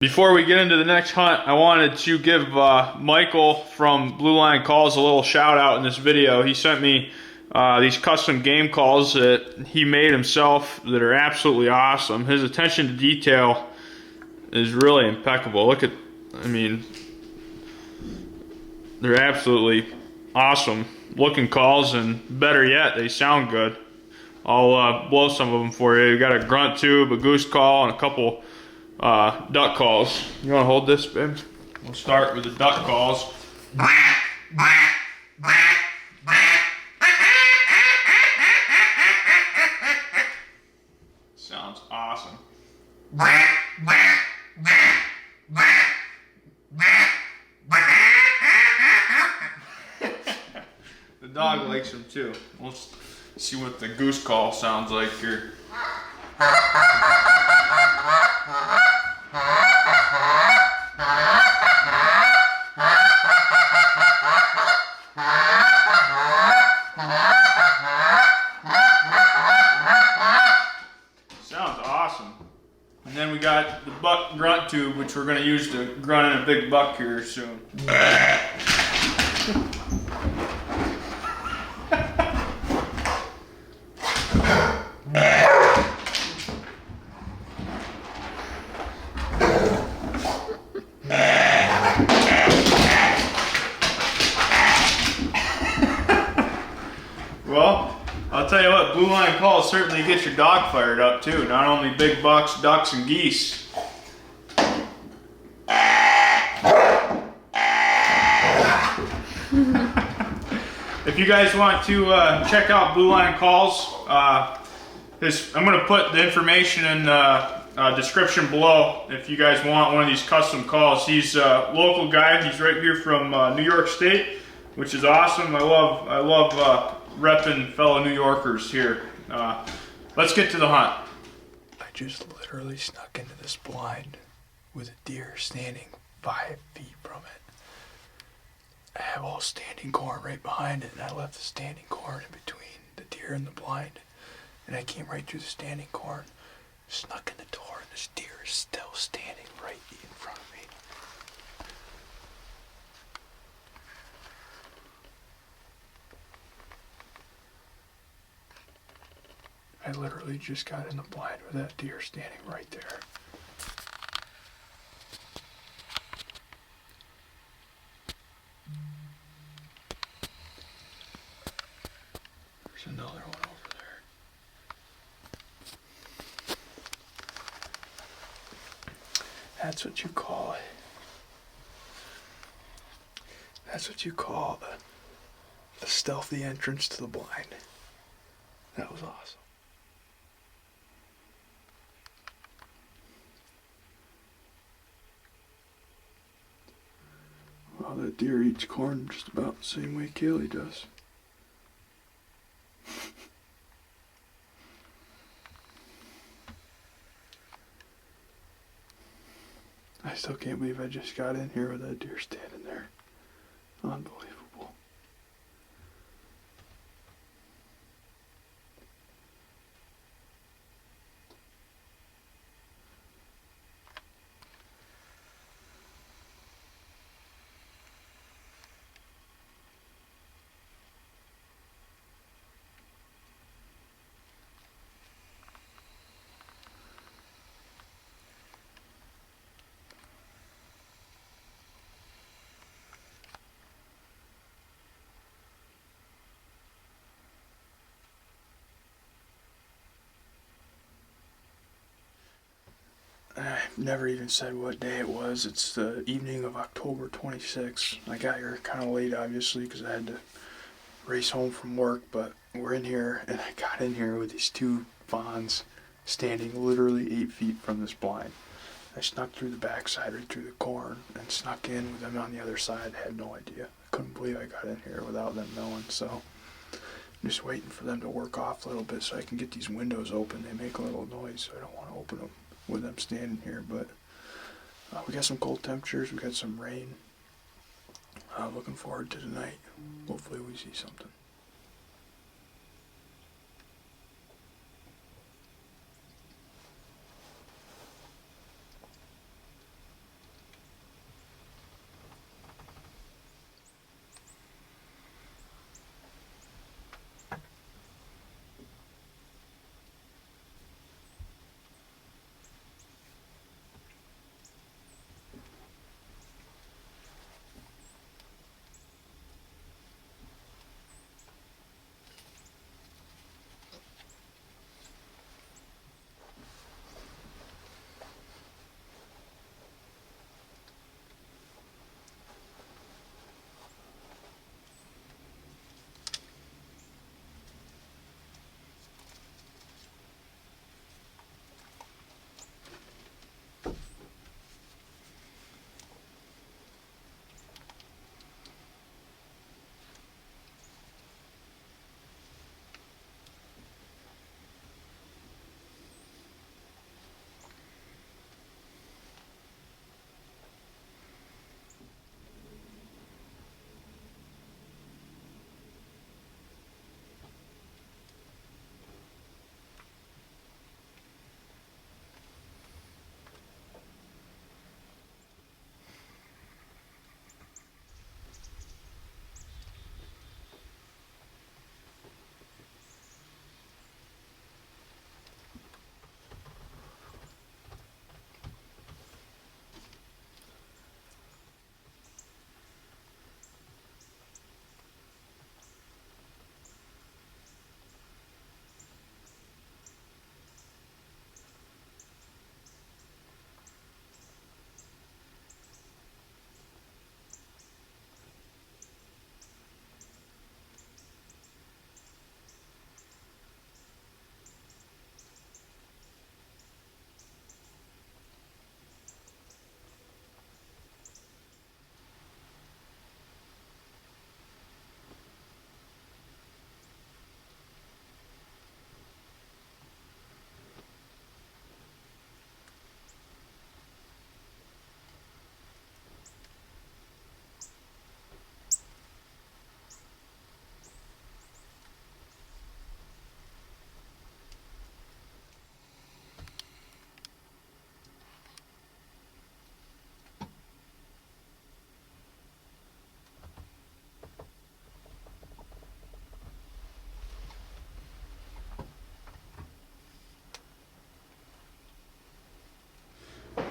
Before we get into the next hunt, I wanted to give Michael from Blue Line Calls a little shout out in this video. He sent me these custom game calls that he made himself that are absolutely awesome. His attention to detail is really impeccable. Look at, I mean, they're absolutely awesome looking calls, and better yet, they sound good. I'll blow some of them for you. You got a grunt tube, a goose call, and a couple duck calls. You want to hold this, babe? We'll start with the duck calls. Sounds awesome. The dog likes them too. We'll see what the goose call sounds like here. Sounds awesome. And then we got the buck grunt tube, which we're going to use to grunt in a big buck here soon. Well, I'll tell you what, Blue Line Calls certainly get your dog fired up too. Not only big bucks, ducks, and geese. If you guys want to check out Blue Line Calls, I'm going to put the information in the description below if you guys want one of these custom calls. He's a local guy. He's right here from New York State, which is awesome. I love repping fellow New Yorkers here. Let's get to the hunt. I just literally snuck into this blind with a deer standing 5 feet from it. I have all standing corn right behind it, and I left the standing corn in between the deer and the blind, and I came right through the standing corn, snuck in the door, and this deer is still standing right in front of me. I literally just got in the blind with that deer standing right there. There's another one over there. That's what you call it. That's what you call a stealthy entrance to the blind. That was awesome. Well, that deer eats corn just about the same way Kaylee does. I still can't believe I just got in here with that deer standing there. Unbelievable. I've never even said what day it was. It's the evening of October 26th. I got here kind of late, obviously, because I had to race home from work, but we're in here, and I got in here with these two fawns standing literally 8 feet from this blind. I snuck through the backside right through the corn and snuck in with them on the other side. I had no idea. I couldn't believe I got in here without them knowing, so I'm just waiting for them to work off a little bit so I can get these windows open. They make a little noise, so I don't want to open them with them standing here, but we got some cold temperatures, we got some rain. Looking forward to tonight. Hopefully we see something.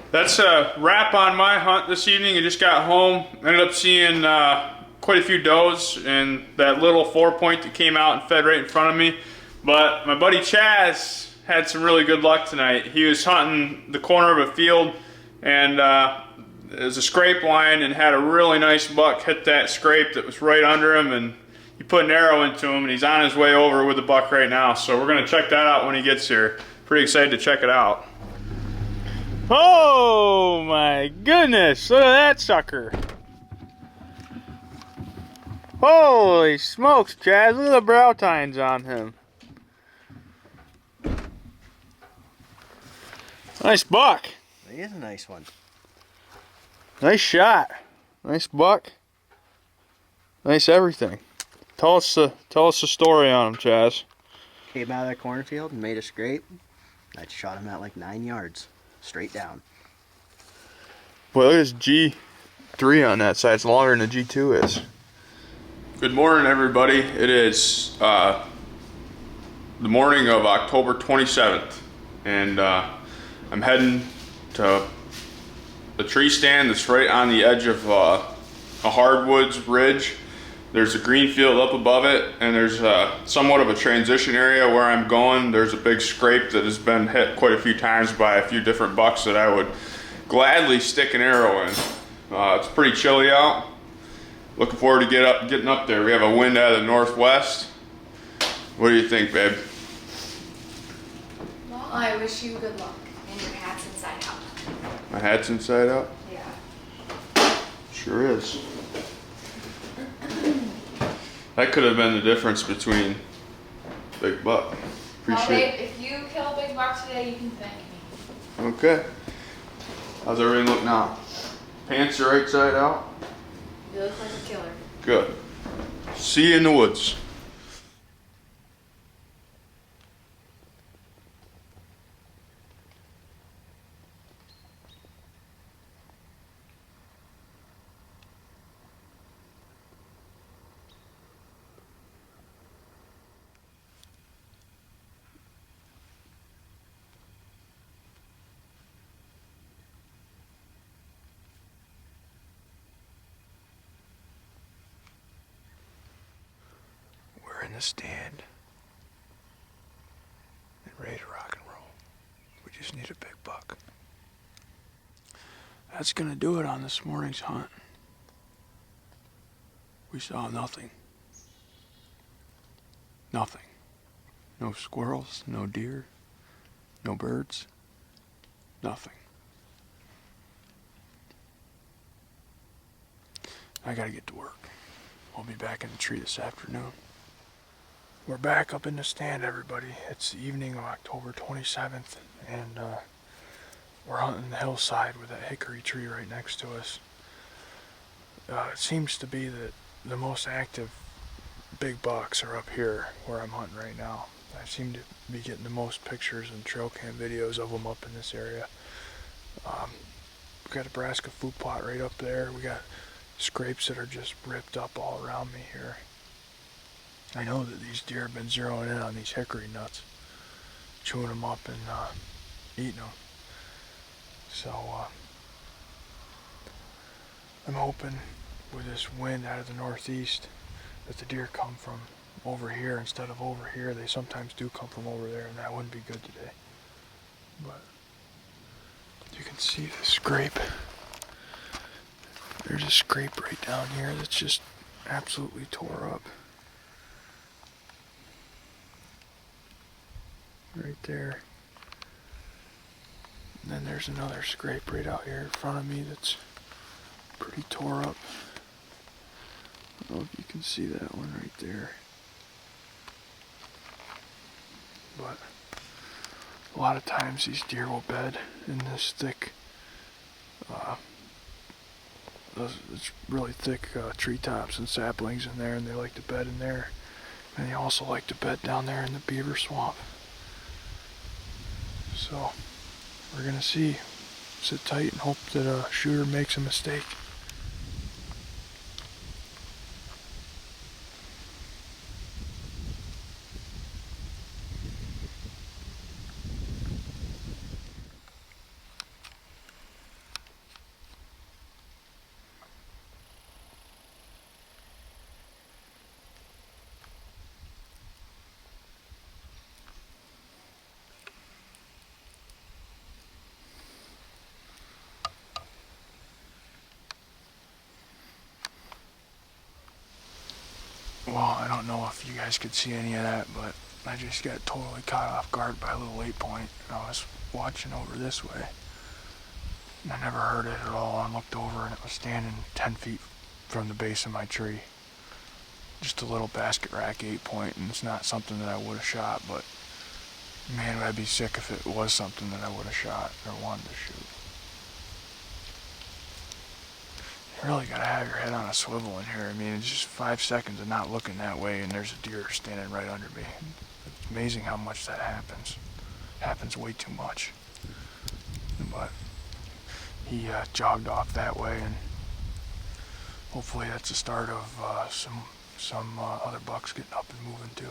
That's a wrap on my hunt this evening. I just got home, ended up seeing quite a few does and that little 4-point that came out and fed right in front of me. But my buddy Chaz had some really good luck tonight. He was hunting the corner of a field and it was a scrape line and had a really nice buck hit that scrape that was right under him, and he put an arrow into him and he's on his way over with the buck right now. So we're gonna check that out when he gets here. Pretty excited to check it out. Oh my goodness, look at that sucker. Holy smokes, Chaz, look at the brow tines on him. Nice buck. He is a nice one. Nice shot. Nice buck. Nice everything. Tell us the story on him, Chaz. Came out of that cornfield and made a scrape. I shot him at like 9 yards. Straight down. Boy, look at this G3 on that side. It's longer than the G2 is. Good morning, everybody. It is the morning of October 27th. And I'm heading to the tree stand that's right on the edge of a hardwoods ridge. There's a green field up above it, and there's somewhat of a transition area where I'm going. There's a big scrape that has been hit quite a few times by a few different bucks that I would gladly stick an arrow in. It's pretty chilly out. Looking forward to getting up there. We have a wind out of the northwest. What do you think, babe? Well, I wish you good luck, and your hat's inside out. My hat's inside out? Yeah. Sure is. That could have been the difference between big buck. Well, Appreciate babe, if you kill a big buck today, you can thank me. it. Okay. How's everything look now? Pants are right side out? You look like a killer. Good. See you in the woods. We're in the stand and ready to rock and roll. We just need a big buck. That's gonna do it on this morning's hunt. We saw nothing. Nothing. No squirrels, no deer, no birds, nothing. I gotta get to work. I'll be back in the tree this afternoon. We're back up in the stand, everybody. It's the evening of October 27th, and we're hunting the hillside with that hickory tree right next to us. It seems to be that the most active big bucks are up here where I'm hunting right now. I seem to be getting the most pictures and trail cam videos of them up in this area. We got a Nebraska food plot right up there. We got scrapes that are just ripped up all around me here. I know that these deer have been zeroing in on these hickory nuts, chewing them up and eating them. So I'm hoping with this wind out of the northeast that the deer come from over here instead of over here. They sometimes do come from over there, and that wouldn't be good today. But you can see the scrape. There's a scrape right down here that's just absolutely tore up. Right there. And then there's another scrape right out here in front of me that's pretty tore up. I don't know if you can see that one right there. But a lot of times these deer will bed in this thick, it's really thick treetops and saplings in there, and they like to bed in there. And they also like to bed down there in the beaver swamp. So we're gonna see. Sit tight and hope that a shooter makes a mistake. Well, I don't know if you guys could see any of that, but I just got totally caught off guard by a little 8-point. I was watching over this way. And I never heard it at all. I looked over and it was standing 10 feet from the base of my tree. Just a little basket rack 8-point, and it's not something that I would have shot, but man, would I be sick if it was something that I would have shot or wanted to shoot. You really gotta have your head on a swivel in here. I mean, it's just 5 seconds of not looking that way and there's a deer standing right under me. It's amazing how much that happens. Happens way too much. But he jogged off that way, and hopefully that's the start of some other bucks getting up and moving too.